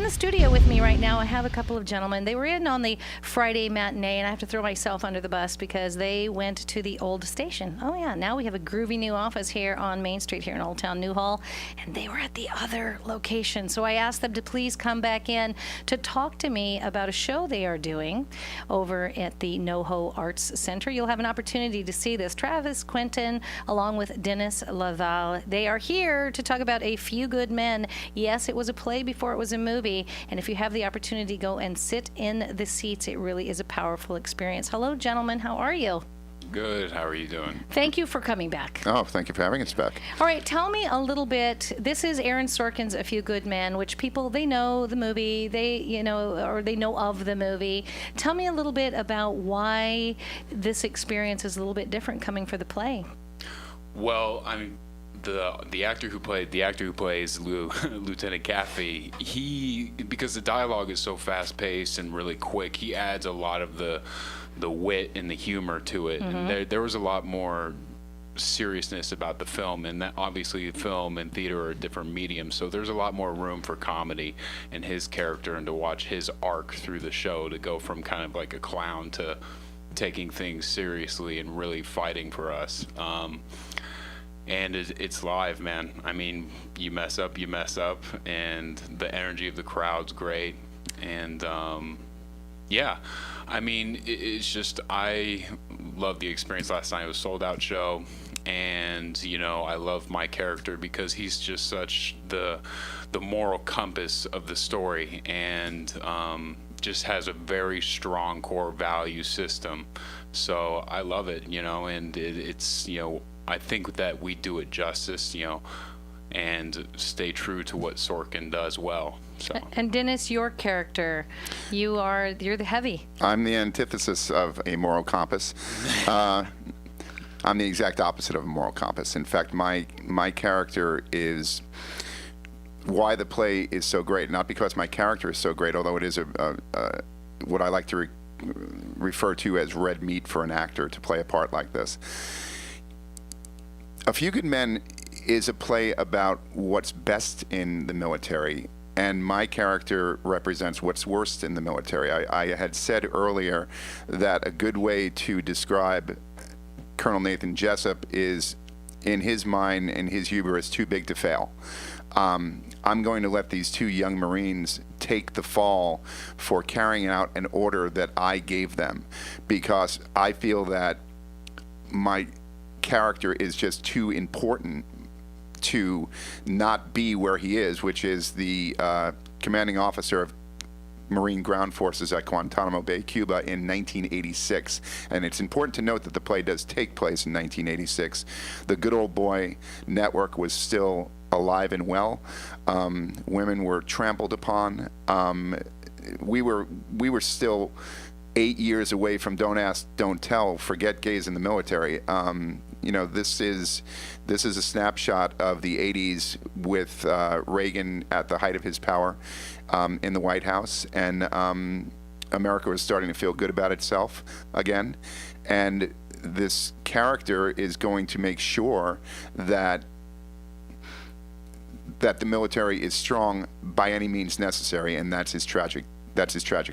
the studio with me right now, I have a couple of gentlemen. They were in on the Friday matinee, and I have to throw myself under the bus because they went to the old station. Oh, yeah, now we have a groovy new office here on Main Street here in Old Town Newhall, and they were at the other location. So I asked them to please come back in to talk to me about a show they are doing over at the NoHo Arts Center. You'll have an opportunity to see this. Travis Quintin, along with Dennis Lavallee, they are here to talk about A Few Good Men. Yes, it was a play before it was a movie, and if you have the opportunity to go and sit in the seats, it really is a powerful experience. Hello, gentlemen. How are you? Good. How are you doing? Thank you for coming back. Oh, thank you for having us back. All right, tell me a little bit. This is Aaron Sorkin's A Few Good Men, which people, they know the movie, or they know of the movie. Tell me a little bit about why this experience is a little bit different coming for the play. Well, I mean, the actor who plays Lieutenant Caffey, because the dialogue is so fast paced and really quick, he adds a lot of the wit and the humor to it. Mm-hmm. And there was a lot more seriousness about the film, and that obviously film and theater are different mediums, so there's a lot more room for comedy in his character, and to watch his arc through the show, to go from kind of like a clown to taking things seriously and really fighting for us. And it's live, man. I mean, you mess up, and the energy of the crowd's great. And yeah, I mean, it's just, I love the experience last night. It was a sold-out show, and I love my character because he's just such the moral compass of the story, and just has a very strong core value system. So I love it, and it's I think that we do it justice, and stay true to what Sorkin does well. So. And Dennis, your character, you're the heavy. I'm the antithesis of a moral compass. I'm the exact opposite of a moral compass. In fact, my character is why the play is so great. Not because my character is so great, although it is what I like to refer to as red meat for an actor to play a part like this. A Few Good Men is a play about what's best in the military, and my character represents what's worst in the military. I had said earlier that a good way to describe Colonel Nathan Jessup is, in his mind and his hubris, too big to fail. I'm going to let these two young Marines take the fall for carrying out an order that I gave them, because I feel that my character is just too important to not be where he is, which is the commanding officer of Marine Ground Forces at Guantanamo Bay, Cuba in 1986. And it's important to note that the play does take place in 1986. The good old boy network was still alive and well. Women were trampled upon. We were still 8 years away from Don't Ask, Don't Tell, forget gays in the military. This is a snapshot of the 80s with Reagan at the height of his power in the White House, and America was starting to feel good about itself again. And this character is going to make sure that the military is strong by any means necessary, and that's his tragic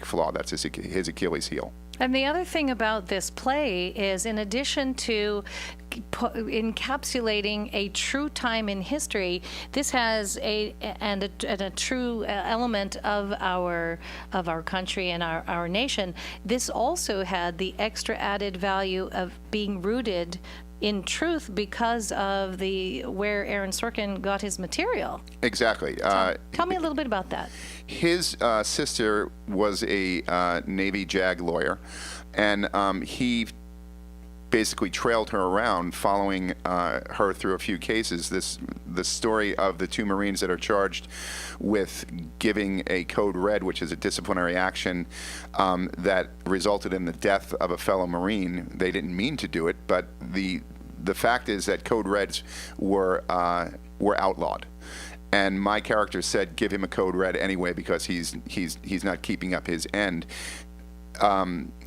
flaw. That's his Achilles heel. And the other thing about this play is, in addition to encapsulating a true time in history, this has a true element of our country and our nation. This also had the extra added value of being rooted in truth because of where Aaron Sorkin got his material. Exactly. Tell me a little bit about that. His sister was a Navy JAG lawyer, and he basically trailed her around, following her through a few cases. The story of the two Marines that are charged with giving a code red, which is a disciplinary action that resulted in the death of a fellow Marine. They didn't mean to do it, but the fact is that code reds were outlawed. And my character said, give him a code red anyway, because he's not keeping up his end.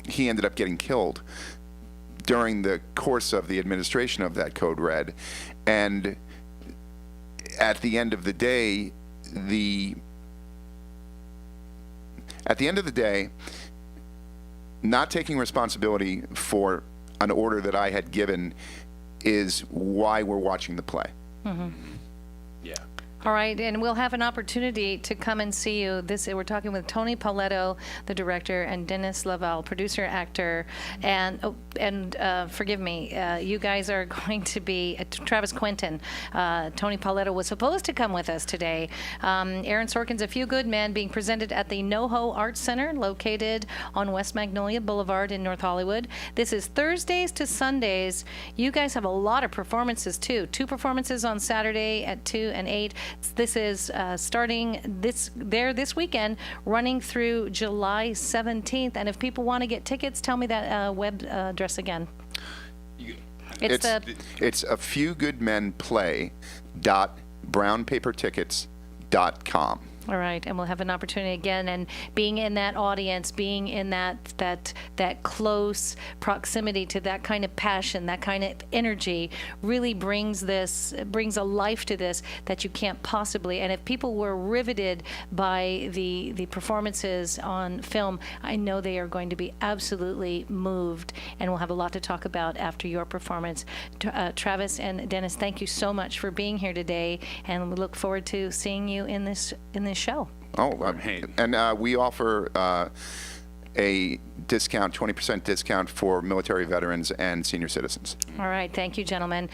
He ended up getting killed during the course of the administration of that code red. And at the end of the day, at the end of the day, not taking responsibility for an order that I had given is why we're watching the play. Yeah. All right, and we'll have an opportunity to come and see you. We're talking with Tony Pauletto, the director, and Dennis Lavallee, producer, actor, and forgive me, you guys are going to be Travis Quintin. Tony Pauletto was supposed to come with us today. Aaron Sorkin's A Few Good Men being presented at the NoHo Arts Center, located on West Magnolia Boulevard in North Hollywood. This is Thursdays to Sundays. You guys have a lot of performances too. 2 performances on Saturday at 2 and 8. This is starting this weekend, running through July 17th. And if people want to get tickets, tell me that web address again. It's a few good men play.brownpapertickets.com. All right, and we'll have an opportunity again, and being in that audience, being in that close proximity to that kind of passion, that kind of energy, really brings a life to this that you can't possibly. And if people were riveted by the performances on film, I know they are going to be absolutely moved, and we'll have a lot to talk about after your performance. Travis and Dennis, thank you so much for being here today, and we look forward to seeing you in this show. And we offer a discount, 20% discount for military veterans and senior citizens. All right, thank you, gentlemen.